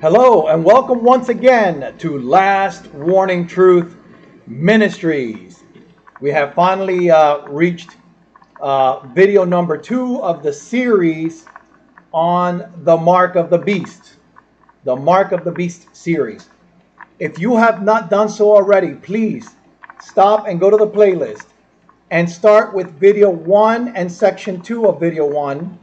Hello and welcome once again to Last Warning Truth Ministries. We have finally reached video number 2 of the series on the Mark of the Beast. The Mark of the Beast series. If you have not done so already, please stop and go to the playlist and start with video 1 and section 2 of video 1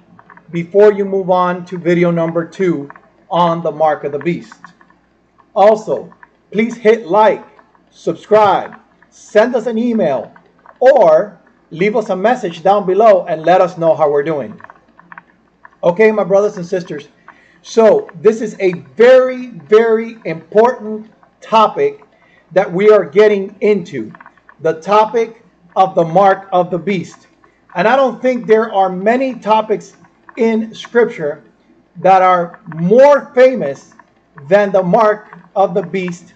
before you move on to video number 2 on the Mark of the Beast. Also, please hit like, subscribe, send us an email, or leave us a message down below and let us know how we're doing. Okay, my brothers and sisters. So this is a very, very important topic that we are getting into. The topic of the Mark of the Beast. And I don't think there are many topics in Scripture that are more famous than the Mark of the Beast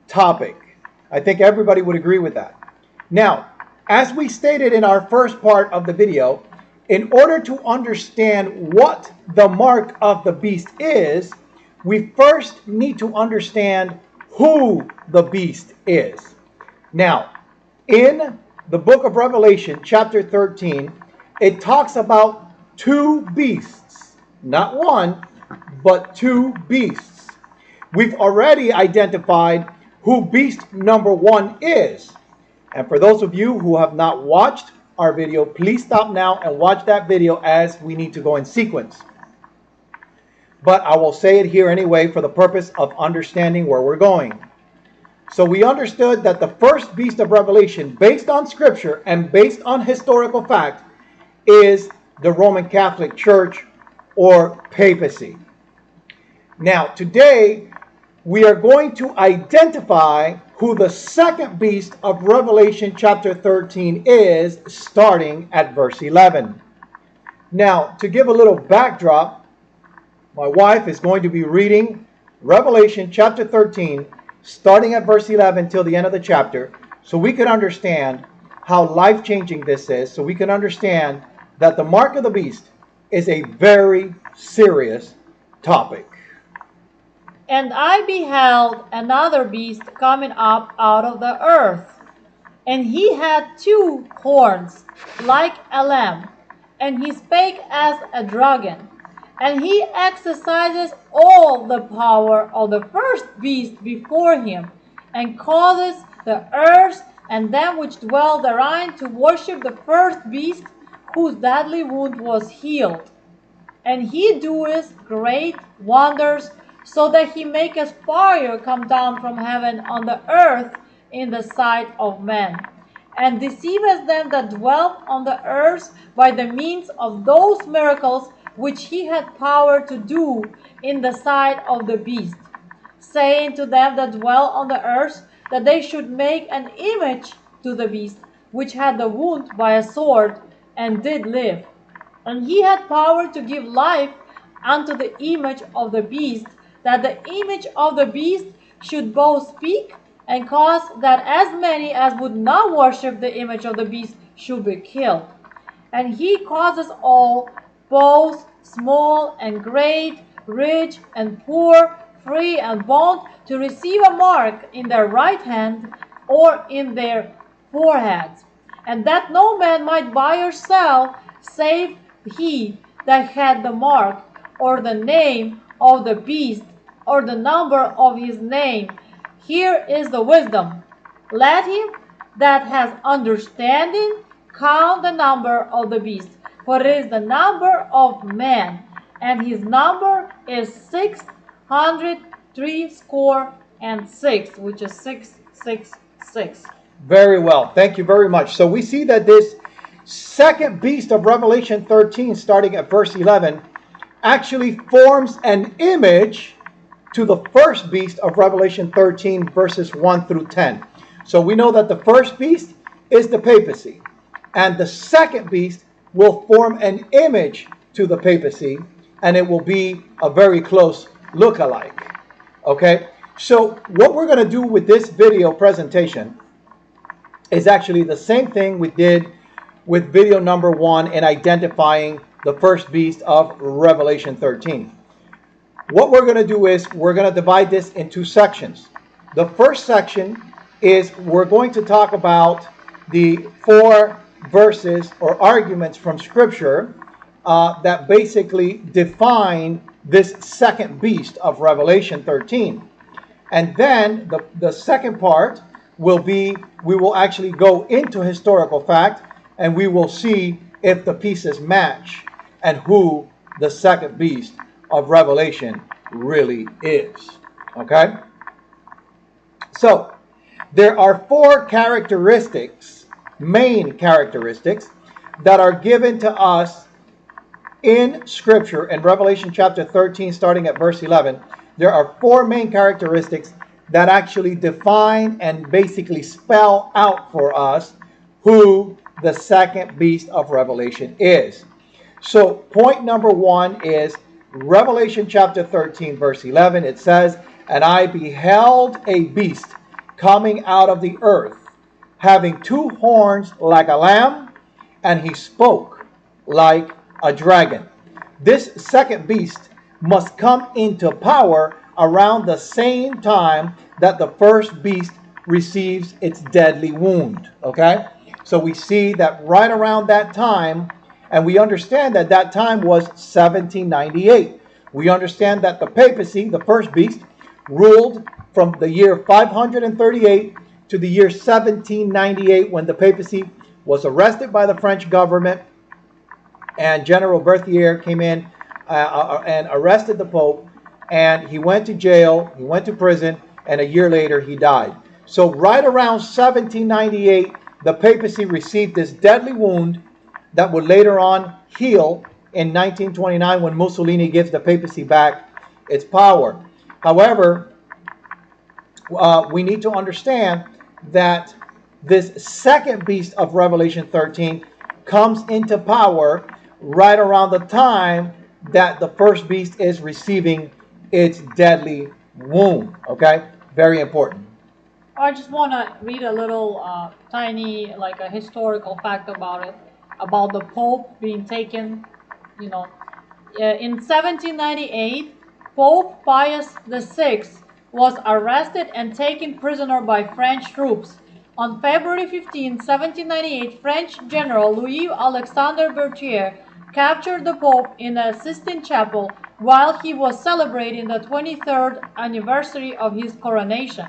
topic. I think everybody would agree with that. Now, as we stated in our first part of the video, in order to understand what the Mark of the Beast is, we first need to understand who the beast is. Now, in the book of Revelation, chapter 13, it talks about two beasts. Not one, but two beasts. We've already identified who beast number 1 is. And for those of you who have not watched our video, please stop now and watch that video as we need to go in sequence. But I will say it here anyway for the purpose of understanding where we're going. So we understood that the first beast of Revelation, based on Scripture and based on historical fact, is the Roman Catholic Church or papacy. Now, today, we are going to identify who the second beast of Revelation chapter 13 is, starting at verse 11. Now, to give a little backdrop, my wife is going to be reading Revelation chapter 13, starting at verse 11 till the end of the chapter, so we can understand how life-changing this is, so we can understand that the Mark of the Beast is a very serious topic. And I beheld another beast coming up out of the earth, and he had 2 horns like a lamb, and he spake as a dragon, and he exercises all the power of the first beast before him, and causes the earth and them which dwell therein to worship the first beast, whose deadly wound was healed. And he doeth great wonders, so that he maketh fire come down from heaven on the earth in the sight of men, and deceiveth them that dwell on the earth by the means of those miracles which he had power to do in the sight of the beast, saying to them that dwell on the earth that they should make an image to the beast, which had the wound by a sword, and did live. And he had power to give life unto the image of the beast, that the image of the beast should both speak, and cause that as many as would not worship the image of the beast should be killed. And he causes all, both small and great, rich and poor, free and bond, to receive a mark in their right hand or in their foreheads, and that no man might buy or sell, save he that had the mark, or the name of the beast, or the number of his name. Here is the wisdom. Let him that has understanding count the number of the beast, for it is the number of man, and his number is 666, which is 666. Very well. Thank you very much. So we see that this second beast of Revelation 13, starting at verse 11, actually forms an image to the first beast of Revelation 13, verses 1 through 10. So we know that the first beast is the papacy, and the second beast will form an image to the papacy, and it will be a very close look-alike. Okay? So what we're going to do with this video presentation is actually the same thing we did with video number 1 in identifying the first beast of Revelation 13. What we're going to do is we're going to divide this in two sections. The first section is we're going to talk about the 4 verses or arguments from Scripture that basically define this second beast of Revelation 13. And then the second part will be, we will actually go into historical fact and we will see if the pieces match and who the second beast of Revelation really is. Okay? So, there are 4 characteristics, main characteristics, that are given to us in Scripture in Revelation chapter 13, starting at verse 11. There are 4 main characteristics that actually define and basically spell out for us who the second beast of Revelation is. So point number 1 is Revelation chapter 13, verse 11. It says, "And I beheld a beast coming out of the earth, having 2 horns like a lamb, and he spoke like a dragon." This second beast must come into power around the same time that the first beast receives its deadly wound. Okay? So we see that right around that time, and we understand that that time was 1798. We understand that the papacy, the first beast, ruled from the year 538 to the year 1798, when the papacy was arrested by the French government, and General Berthier came in and arrested the Pope, and he went to jail, he went to prison, and a year later he died. So right around 1798, the papacy received this deadly wound that would later on heal in 1929 when Mussolini gives the papacy back its power. However, we need to understand that this second beast of Revelation 13 comes into power right around the time that the first beast is receiving its deadly wound. Okay? Very important. I just want to read a little tiny, like a historical fact about it, about the Pope being taken, you know. In 1798, Pope Pius VI was arrested and taken prisoner by French troops. On February 15, 1798, French General Louis-Alexandre Berthier captured the Pope in the Sistine Chapel while he was celebrating the 23rd anniversary of his coronation.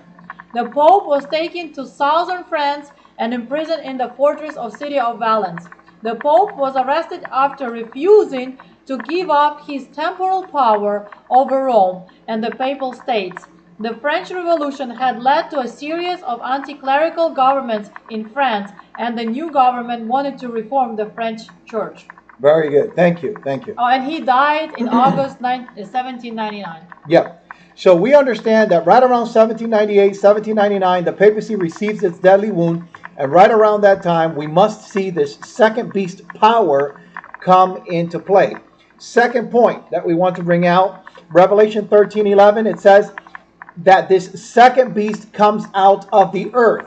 The Pope was taken to southern France and imprisoned in the fortress of city of Valence. The Pope was arrested after refusing to give up his temporal power over Rome and the Papal States. The French Revolution had led to a series of anti-clerical governments in France, and the new government wanted to reform the French church. Very good. Thank you. Thank you. Oh, and he died in August 1799. Yeah. So we understand that right around 1798, 1799, the papacy receives its deadly wound, and right around that time, we must see this second beast power come into play. Second point that we want to bring out, Revelation 13:11, it says that this second beast comes out of the earth.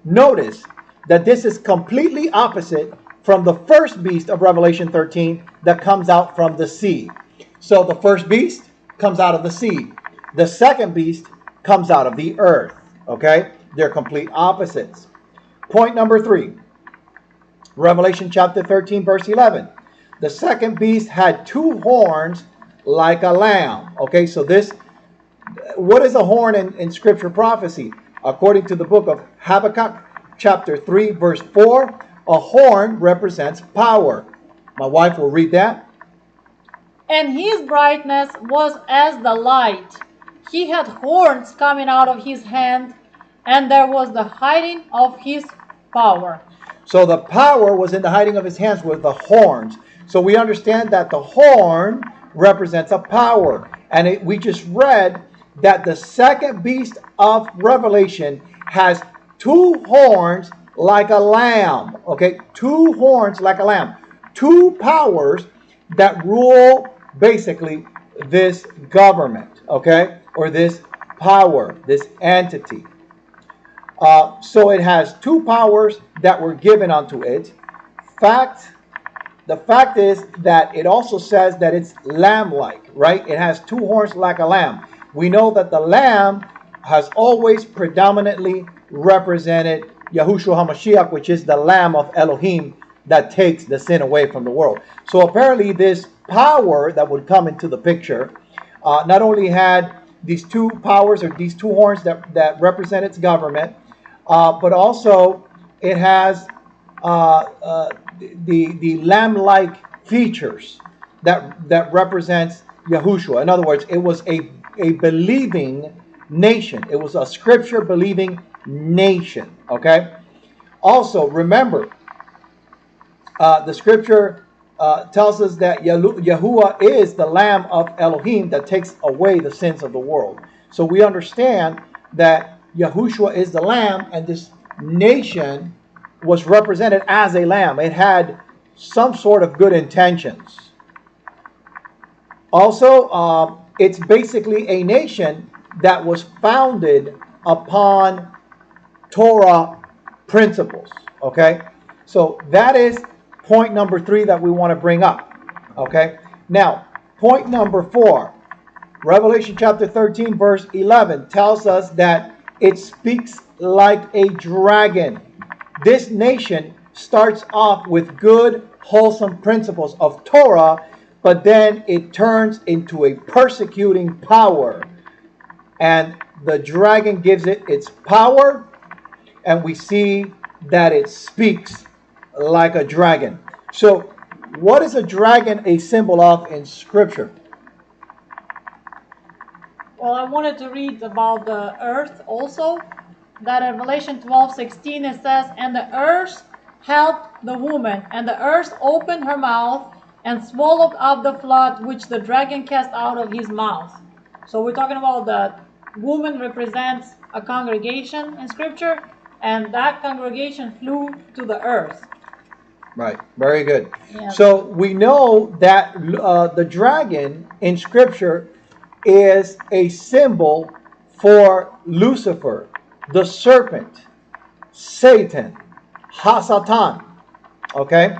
Notice that this is completely opposite from the first beast of Revelation 13 that comes out from the sea. So the first beast comes out of the sea. The second beast comes out of the earth. Okay? They're complete opposites. Point number 3. Revelation chapter 13, verse 11. The second beast had 2 horns like a lamb. Okay, so this, what is a horn in scripture prophecy? According to the book of Habakkuk chapter 3, verse 4, a horn represents power. My wife will read that. And his brightness was as the light. He had horns coming out of his hand, and there was the hiding of his power. So the power was in the hiding of his hands with the horns. So we understand that the horn represents a power. And we just read that the second beast of Revelation has 2 horns like a lamb. Okay, 2 horns like a lamb. 2 powers that rule basically this government, okay, or this power, this entity. So it has 2 powers that were given unto it. Fact the fact is that it also says that it's lamb-like, right? It has two horns like a lamb. We know that the lamb has always predominantly represented Yahushua HaMashiach, which is the Lamb of Elohim that takes the sin away from the world. So apparently this power that would come into the picture not only had these two powers or these two horns that represent its government, but also it has the lamb-like features that represents Yahushua. In other words, it was a believing nation. It was a scripture-believing nation. Okay. Also, remember, the scripture tells us that Yahuwah is the Lamb of Elohim that takes away the sins of the world. So we understand that Yahushua is the Lamb, and this nation was represented as a lamb. It had some sort of good intentions. Also, it's basically a nation that was founded upon Torah principles. Okay, so that is point number 3 that we want to bring up. Okay, now point number 4, Revelation chapter 13 verse 11 tells us that it speaks like a dragon. This nation starts off with good, wholesome principles of Torah, but then it turns into a persecuting power. And the dragon gives it its power, and we see that it speaks like a dragon. So, what is a dragon a symbol of in Scripture? Well, I wanted to read about the earth also. That in Revelation 12:16 it says, "And the earth helped the woman, and the earth opened her mouth and swallowed up the flood which the dragon cast out of his mouth." So we're talking about the woman represents a congregation in Scripture, and that congregation flew to the earth. Right, very good. Yeah. So we know that the dragon in Scripture is a symbol for Lucifer, the serpent, Satan, Hasatan. Okay?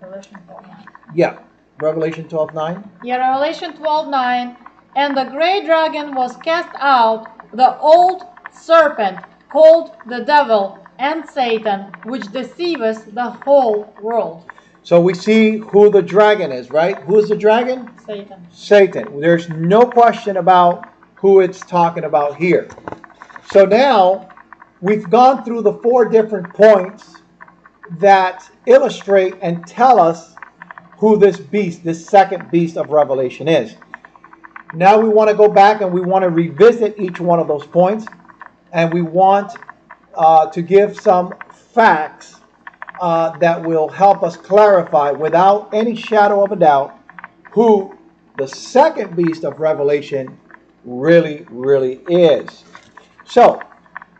Revelation 12:9. Yeah, Revelation 12:9. Yeah, Revelation 12:9. "And the great dragon was cast out, the old serpent, called the devil and Satan, which deceiveth the whole world." So we see who the dragon is, right? Who is the dragon? Satan. Satan. There's no question about who it's talking about here. So now we've gone through the 4 different points that illustrate and tell us who this beast, this second beast of Revelation is. Now we want to go back and we want to revisit each one of those points, and we want to give some facts that will help us clarify without any shadow of a doubt who the second beast of Revelation really is. So,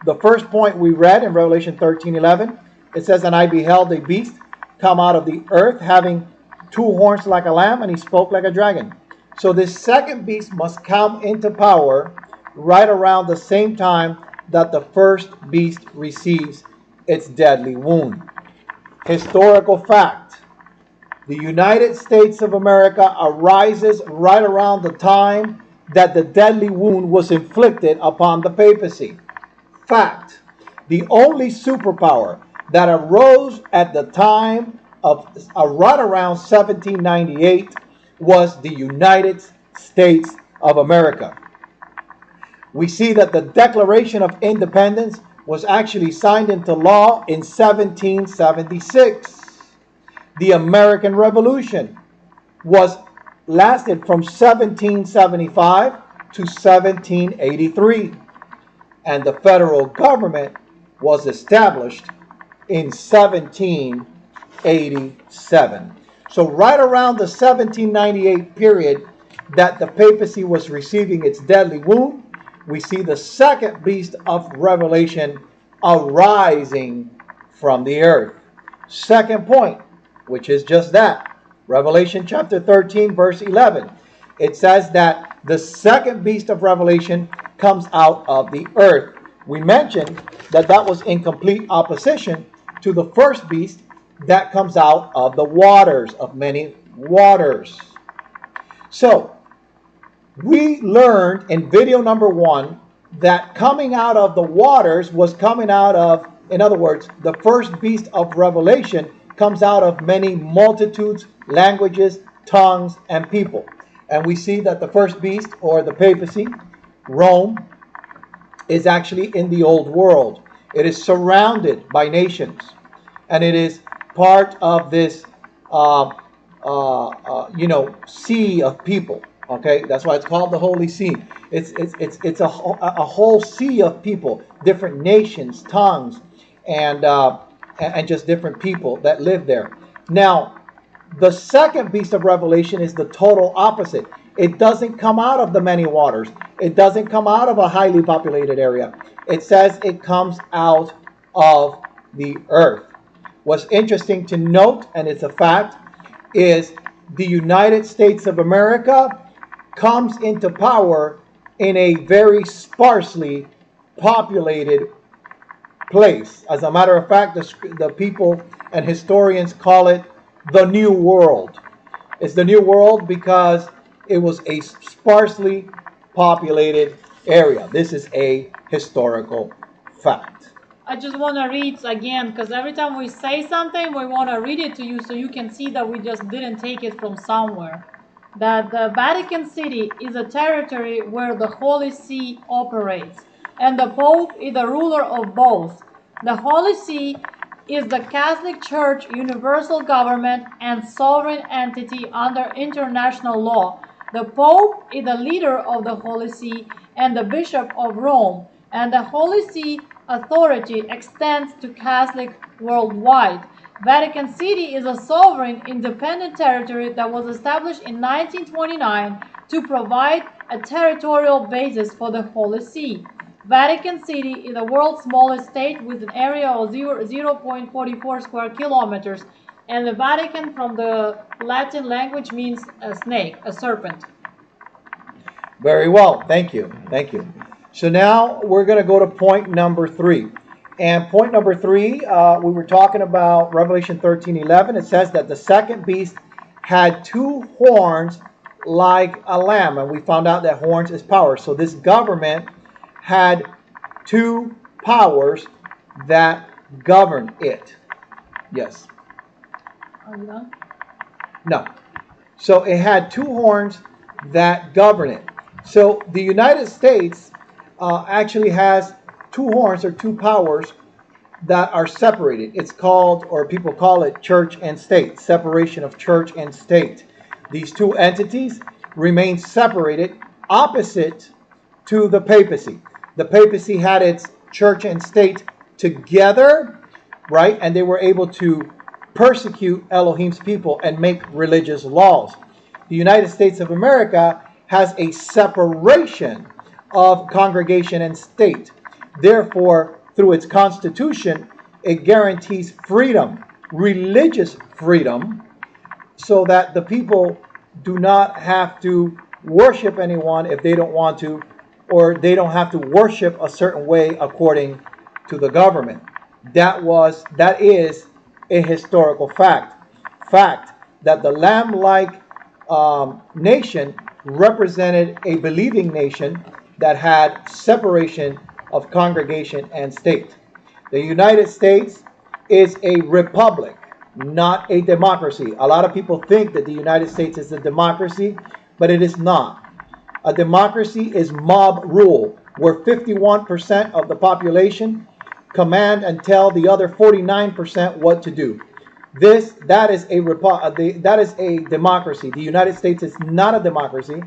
the first point we read in Revelation 13:11, it says, "And I beheld a beast come out of the earth, having 2 horns like a lamb, and he spoke like a dragon." So this second beast must come into power right around the same time that the first beast receives its deadly wound. Historical fact: the United States of America arises right around the time that the deadly wound was inflicted upon the papacy. Fact: the only superpower that arose at the time of right around 1798 was the United States of America. We see that the Declaration of Independence was actually signed into law in 1776. The American Revolution lasted from 1775 to 1783, and the federal government was established in 1787. So right around the 1798 period that the papacy was receiving its deadly wound, we see the second beast of Revelation arising from the earth. Second point, which is just that, Revelation chapter 13 verse 11. It says that the second beast of Revelation comes out of the earth. We mentioned that that was in complete opposition to the first beast that comes out of the waters, of many waters. So, we learned in video number 1 that coming out of the waters was coming out of, in other words, the first beast of Revelation comes out of many multitudes, languages, tongues, and people. And we see that the first beast, or the papacy, Rome, is actually in the old world. It is surrounded by nations, and it is part of this, sea of people. Okay, that's why it's called the Holy See. It's a whole sea of people, different nations, tongues, and just different people that live there. Now, the second beast of Revelation is the total opposite. It doesn't come out of the many waters. It doesn't come out of a highly populated area. It says it comes out of the earth. What's interesting to note, and it's a fact, is the United States of America comes into power in a very sparsely populated place. As a matter of fact, the people and historians call it the New World. It's the New World because it was a sparsely populated area. This is a historical fact. I just want to read again, because every time we say something, we want to read it to you so you can see that we just didn't take it from somewhere. That the Vatican City is a territory where the Holy See operates, and the Pope is the ruler of both. The Holy See is the Catholic Church universal government and sovereign entity under international law. The Pope is the leader of the Holy See and the Bishop of Rome, and the Holy See authority extends to Catholic worldwide. Vatican City is a sovereign, independent territory that was established in 1929 to provide a territorial basis for the Holy See. Vatican City is the world's smallest state with an area of 0.44 square kilometers, and the Vatican from the Latin language means a snake, a serpent. Very well. Thank you. Thank you. So now we're going to go to point number 3. And point number 3, we were talking about Revelation 13:11. It says that the second beast had 2 horns like a lamb. And we found out that horns is power. So this government had 2 powers that govern it. Yes. Are you done? No. So it had 2 horns that govern it. So the United States actually has 2 horns or 2 powers that are separated. It's called, or people call it, church and state, separation of church and state. These 2 entities remain separated opposite to the papacy. The papacy had its church and state together, right? And they were able to persecute Elohim's people and make religious laws. The United States of America has a separation of congregation and state. Therefore, through its constitution, it guarantees freedom, religious freedom, so that the people do not have to worship anyone if they don't want to, or they don't have to worship a certain way according to the government. That is a historical fact that the lamb-like nation represented a believing nation that had separation of congregation and state. The United States is a republic, not a democracy. A lot of people think that the United States is a democracy, but it is not. A democracy is mob rule, where 51% of the population command and tell the other 49% what to do. That is a democracy. The United States is not a democracy.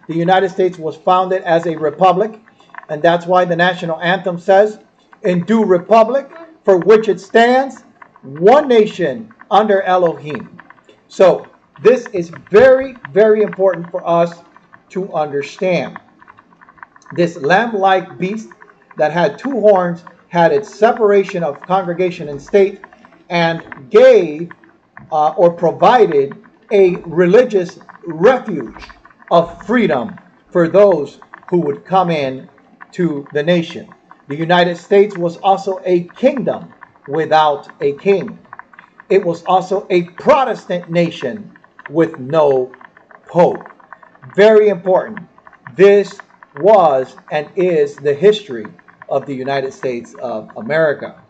The United States was founded as a republic, and that's why the national anthem says, "In due republic, for which it stands, one nation under Elohim." So this is very, very important for us to understand. This lamb-like beast that had 2 horns had its separation of congregation and state, and gave or provided a religious refuge of freedom for those who would come in to the nation. The United States was also a kingdom without a king. it was also a Protestant nation with no pope. Very important. This was and is the history of the United States of America.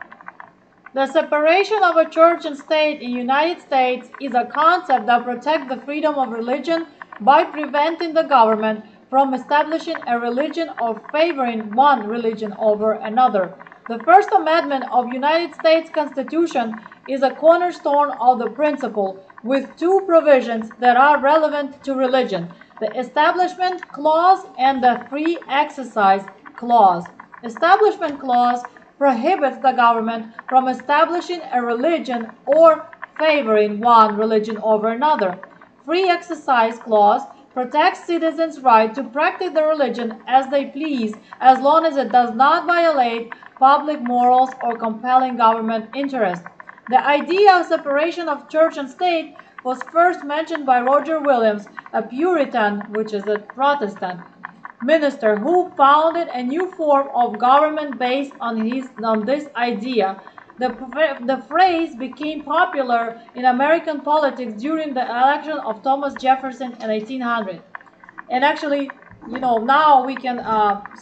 The separation of a church and state in the United States is a concept that protects the freedom of religion by preventing the government from establishing a religion or favoring one religion over another. The First Amendment of the United States Constitution is a cornerstone of the principle, with two provisions that are relevant to religion: the Establishment Clause and the Free Exercise Clause. Establishment Clause prohibits the government from establishing a religion or favoring one religion over another. Free Exercise Clause protects citizens' right to practice their religion as they please, as long as it does not violate public morals or compelling government interest. The idea of separation of church and state was first mentioned by Roger Williams, a Puritan, which is a Protestant minister, who founded a new form of government based on this idea. The phrase became popular in American politics during the election of Thomas Jefferson in 1800. And actually, now we can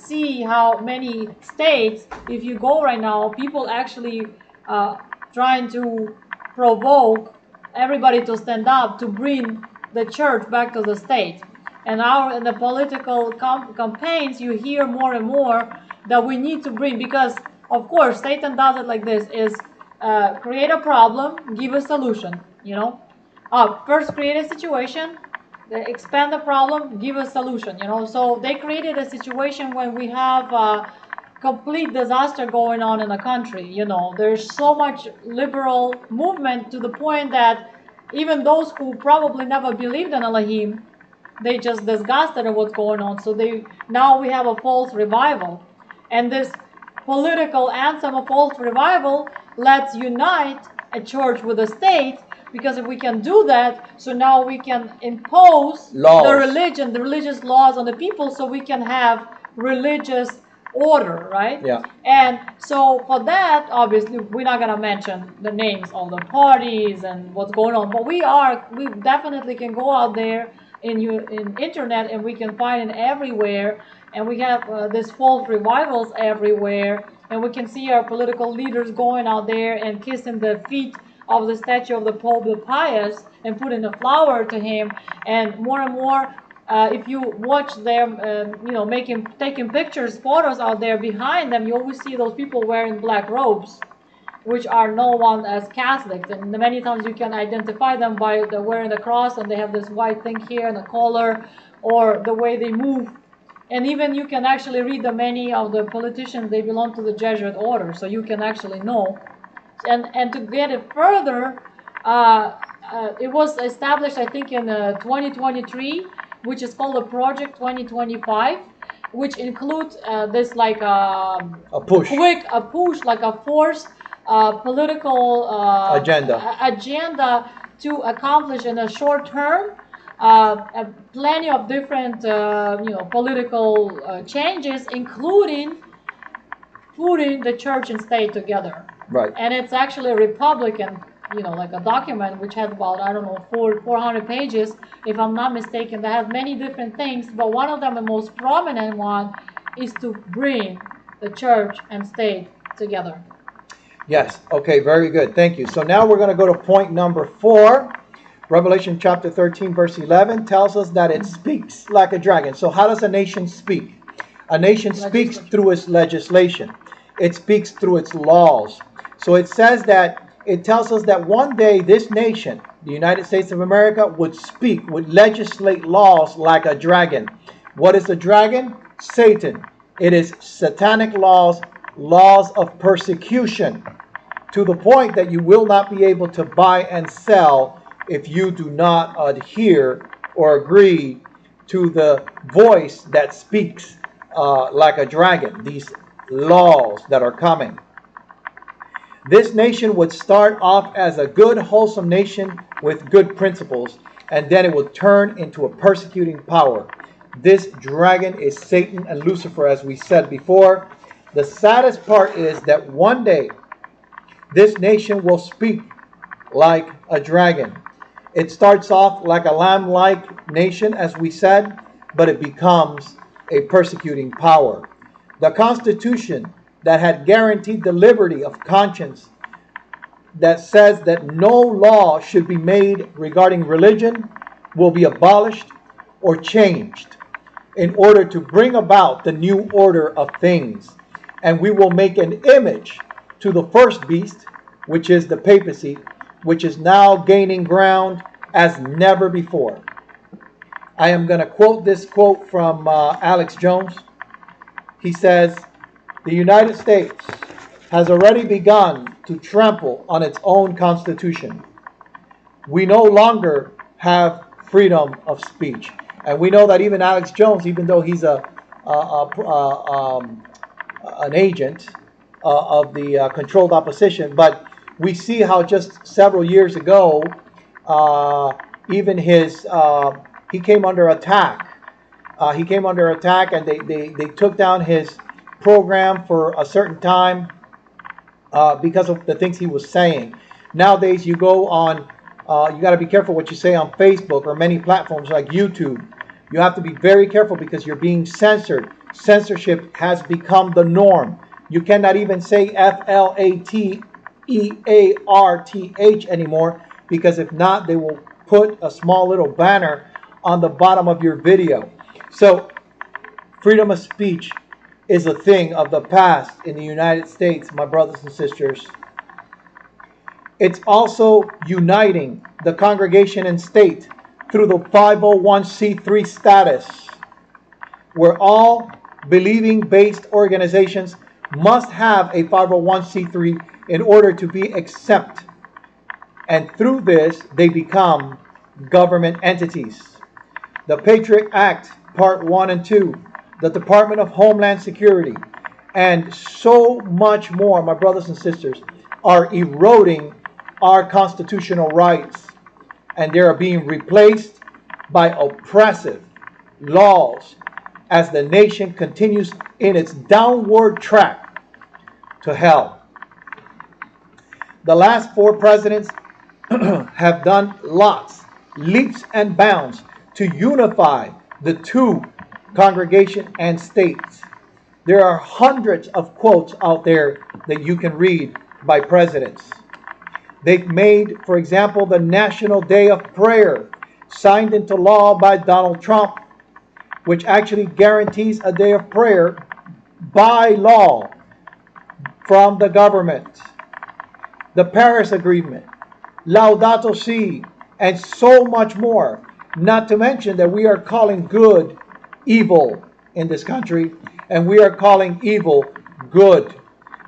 see how many states, if you go right now, people actually trying to provoke everybody to stand up to bring the church back to the state. And now in the political campaigns, you hear more and more that we need to bring, because of course Satan does it like this: is create a problem, give a solution. First create a situation, they expand the problem, give a solution. So they created a situation when we have complete disaster going on in the country. There's so much liberal movement to the point that even those who probably never believed in Elohim, they just disgusted at what's going on. So now we have a false revival, and this political anthem of false revival, let's unite a church with a state, because if we can do that, so now we can impose laws. the religious laws on the people, so we can have religious order, right? Yeah. And so for that, obviously, we're not gonna mention the names of the parties and what's going on, but we definitely can go out there in internet, and we can find it everywhere, and we have these false revivals everywhere, and we can see our political leaders going out there and kissing the feet of the statue of the Pope Pius and putting a flower to him. And more, if you watch them, taking pictures, photos out there, behind them, you always see those people wearing black robes, which are known as Catholics. And many times you can identify them by wearing the cross, and they have this white thing here and the collar, or the way they move. And even you can actually read many of the politicians, they belong to the Jesuit order, so you can actually know. And to get it further, it was established, I think, in 2023, which is called the Project 2025, which includes this like a push, like a forced political agenda to accomplish in a short term plenty of different political changes, including putting the church and state together. Right. And it's actually a Republican, like a document which has about, 400 pages, if I'm not mistaken, that has many different things, but one of them, the most prominent one, is to bring the church and state together. Yes. Okay, very good. Thank you. So now we're going to go to point number 4. Revelation chapter 13, verse 11 tells us that it speaks like a dragon. So how does a nation speak? A nation speaks through its legislation. It speaks through its laws. So it tells us that one day this nation, the United States of America, would legislate laws like a dragon. What is a dragon? Satan. It is satanic laws of persecution, to the point that you will not be able to buy and sell if you do not adhere or agree to the voice that speaks like a dragon, these laws that are coming. This nation would start off as a good, wholesome nation with good principles, and then it will turn into a persecuting power. This dragon is Satan and Lucifer, as we said before. The saddest part is that one day this nation will speak like a dragon. It starts off like a lamb-like nation, as we said, but it becomes a persecuting power. The Constitution that had guaranteed the liberty of conscience, that says that no law should be made regarding religion, will be abolished or changed in order to bring about the new order of things. And we will make an image to the first beast, which is the papacy, which is now gaining ground as never before. I am going to quote this quote from Alex Jones. He says, "The United States has already begun to trample on its own constitution. We no longer have freedom of speech." And we know that even Alex Jones, even though he's an agent of the controlled opposition, but we see how just several years ago, even he came under attack. He came under attack, and they took down his program for a certain time because of the things he was saying. Nowadays, you go on, you got to be careful what you say on Facebook or many platforms like YouTube. You have to be very careful because you're being censored. Censorship has become the norm. You cannot even say FLATEARTH anymore, because if not, they will put a small little banner on the bottom of your video. So, freedom of speech is a thing of the past in the United States, my brothers and sisters. It's also uniting the congregation and state through the 501c3 status, where all believing-based organizations must have a 501c3 in order to be exempt. And through this, they become government entities. The Patriot Act, Part 1 and 2, the Department of Homeland Security, and so much more, my brothers and sisters, are eroding our constitutional rights, and they are being replaced by oppressive laws as the nation continues in its downward track to hell. The last 4 presidents have done leaps and bounds to unify the two, congregation and states. There are hundreds of quotes out there that you can read by presidents. They've made, for example, the National Day of Prayer, signed into law by Donald Trump, which actually guarantees a day of prayer by law from the government. The Paris Agreement, Laudato Si, and so much more. Not to mention that we are calling good evil in this country, and we are calling evil good.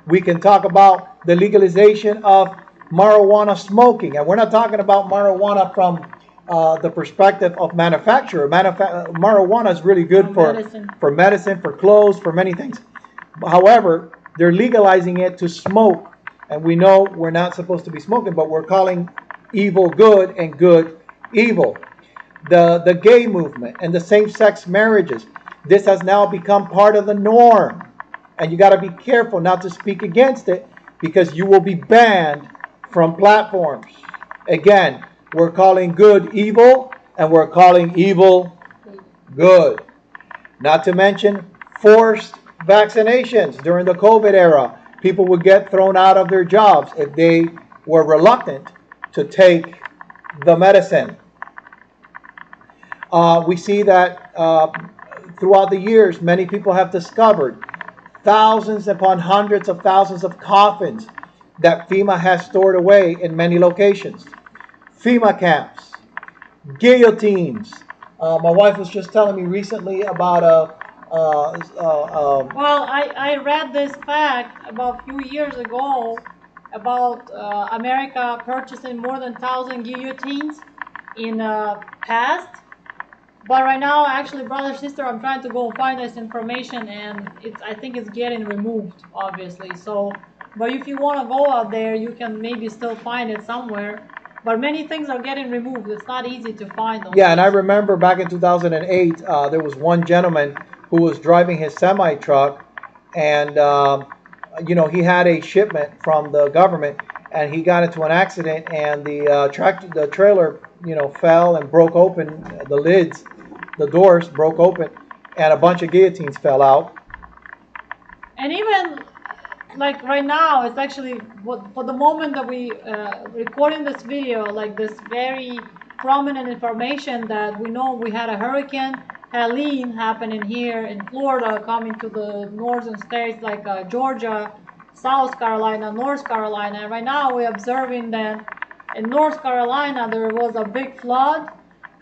We can talk about the legalization of marijuana smoking, and we're not talking about marijuana from the perspective of manufacturer. Marijuana is really good for medicine, for clothes, for many things. However, they're legalizing it to smoke, and we know we're not supposed to be smoking, but we're calling evil good and good evil. The gay movement and the same-sex marriages, this has now become part of the norm, and you got to be careful not to speak against it, because you will be banned from platforms. Again, we're calling good evil, and we're calling evil good. Not to mention forced vaccinations. During the COVID era, people would get thrown out of their jobs if they were reluctant to take the medicine. We see that throughout the years, many people have discovered thousands upon hundreds of thousands of coffins that FEMA has stored away in many locations. FEMA camps, guillotines. My wife was just telling me recently about Well, I read this fact about a few years ago about America purchasing more than 1,000 guillotines in past. But right now, actually, brother, sister, I'm trying to go find this information, and I think it's getting removed, obviously. So, but if you want to go out there, you can maybe still find it somewhere. But many things are getting removed. It's not easy to find those. Yeah, and I remember back in 2008, there was one gentleman who was driving his semi-truck, and he had a shipment from the government, and he got into an accident, and the trailer, fell and broke open the lids, the doors broke open, and a bunch of guillotines fell out. And even like right now, it's actually for the moment that we recording this video, like this very prominent information that we know we had a hurricane Helene happening here in Florida, coming to the northern states like Georgia, South Carolina, North Carolina. And right now we're observing that in North Carolina there was a big flood,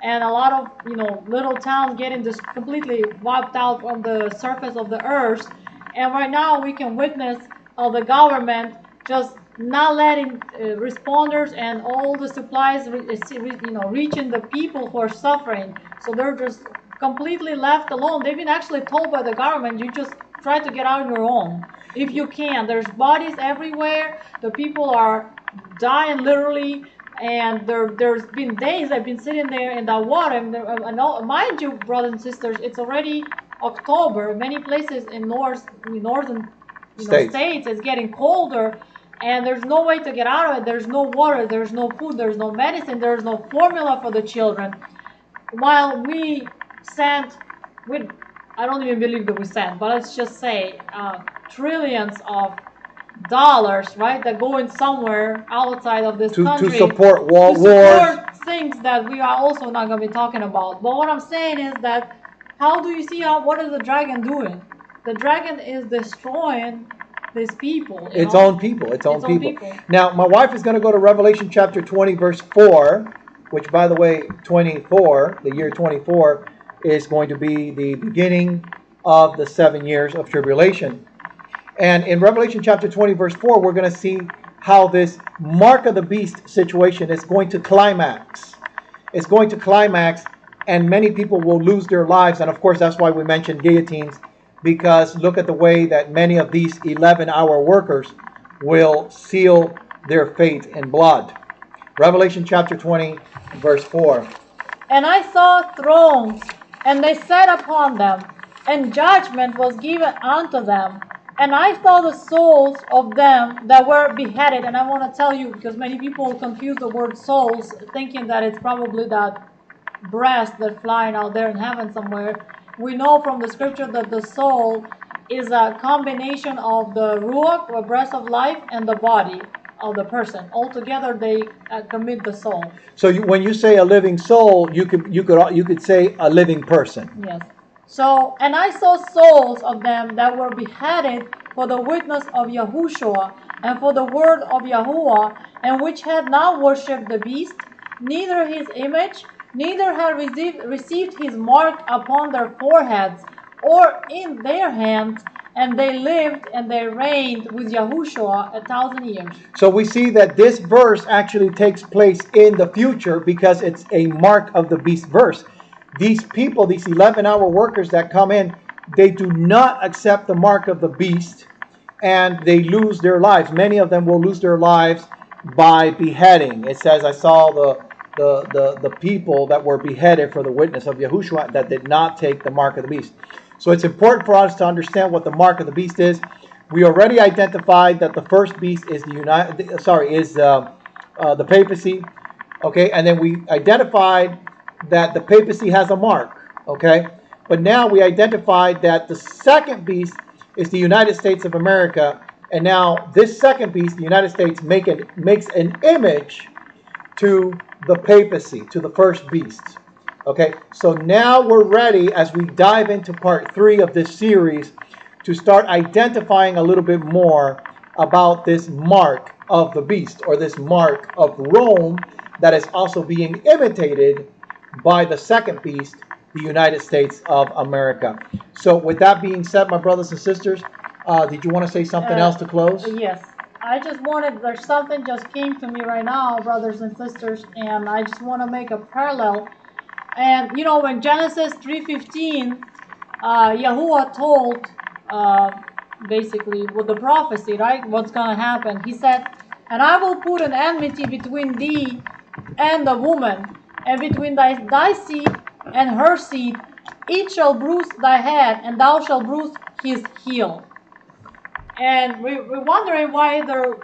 and a lot of little towns getting just completely wiped out from the surface of the earth. And right now we can witness the government just not letting responders and all the supplies reaching the people who are suffering. So they're just completely left alone. They've been actually told by the government, you just try to get out on your own if you can. There's bodies everywhere. The people are dying literally. And there's been days I've been sitting there in that water. And mind you, brothers and sisters, it's already October. Many places in northern states it's getting colder, and there's no way to get out of it. There's no water, there's no food, there's no medicine, there's no formula for the children. While we sent, I don't even believe that we sent, but let's just say trillions of dollars, right, that go in somewhere outside of this country to support wars, things that we are also not going to be talking about. But what I'm saying is that, how do you see what is the dragon doing? The dragon is destroying these people. Its own people. Now, my wife is going to go to Revelation chapter 20, verse 4, which, by the way, 24, the year 24, is going to be the beginning of the 7 years of tribulation. And in Revelation chapter 20, verse 4, we're going to see how this mark of the beast situation is going to climax. It's going to climax, and many people will lose their lives. And of course, that's why we mentioned guillotines, because look at the way that many of these 11-hour workers will seal their fate in blood. Revelation chapter 20, verse 4. And I saw thrones, and they sat upon them, and judgment was given unto them. And I saw the souls of them that were beheaded. And I want to tell you, because many people confuse the word souls, thinking that it's probably that breast that's flying out there in heaven somewhere. We know from the scripture that the soul is a combination of the RUACH, or breath of life, and the body of the person. Altogether, they commit the soul. So when you say a living soul, you could say a living person. Yes. So, and I saw souls of them that were beheaded for the witness of Yahushua and for the word of Yahuwah, and which had not worshipped the beast, neither his image, neither had received his mark upon their foreheads or in their hands, and they lived and they reigned with Yahushua 1,000 years. So we see that this verse actually takes place in the future because it's a mark of the beast verse. These people, these 11-hour workers that come in, they do not accept the mark of the beast, and they lose their lives. Many of them will lose their lives by beheading. It says, I saw the people that were beheaded for the witness of Yahushua that did not take the mark of the beast. So it's important for us to understand what the mark of the beast is. We already identified that the first beast is the papacy. Okay, and then we identified that the papacy has a mark. Okay, but now we identified that the second beast is the United States of America, and now this second beast, the United States, makes an image to the papacy, to the first beast. Okay, so now we're ready, as we dive into part 3 of this series, to start identifying a little bit more about this mark of the beast, or this mark of Rome, that is also being imitated by the second beast, the United States of America. So with that being said, my brothers and sisters, did you want to say something else to close? Yes. I just wanted, there's something just came to me right now, brothers and sisters, and I just want to make a parallel. And you know, when Genesis 3:15, Yahuwah told basically with the prophecy, right, what's going to happen. He said, and I will put an enmity between thee and the woman, and between thy seed and her seed. Each shall bruise thy head, and thou shalt bruise his heel. And we're wondering why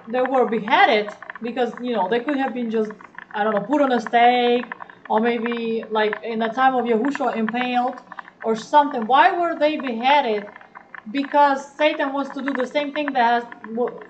they were beheaded. because they could have been just, I don't know, put on a stake, or maybe like in the time of Yahushua impaled or something. Why were they beheaded? Because Satan wants to do the same thing that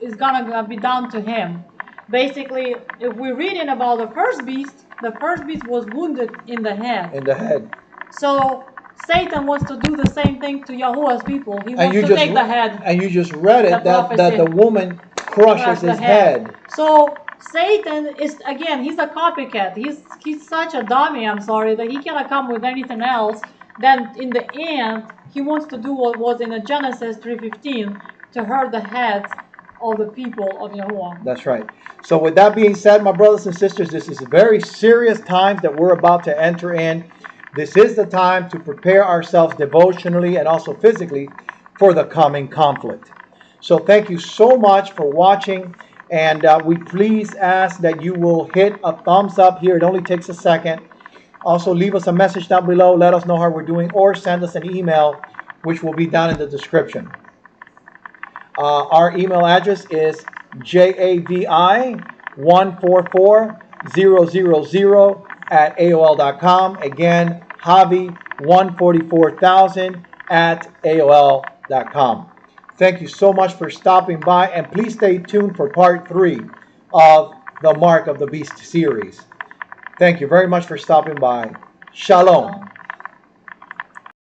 is gonna be done to him. Basically, if we're reading about the first beast was wounded in the head. In the head. So Satan wants to do the same thing to Yahuwah's people. He wants to take the head. And you just read it that the woman crushes his head. So Satan is, again, he's a copycat. He's such a dummy, I'm sorry, that he cannot come with anything else. Then in the end, he wants to do what was in Genesis 3:15, to hurt the heads of the people of Yahuwah. That's right. So with that being said, my brothers and sisters, this is very serious times that we're about to enter in. This is the time to prepare ourselves devotionally and also physically for the coming conflict. So thank you so much for watching, and we please ask that you will hit a thumbs up here. It only takes a second. Also, leave us a message down below. Let us know how we're doing, or send us an email, which will be down in the description. Our email address is javi144000@aol.com. Again, javi144000@aol.com. Thank you so much for stopping by, and please stay tuned for part 3 of the Mark of the Beast series. Thank you very much for stopping by. Shalom.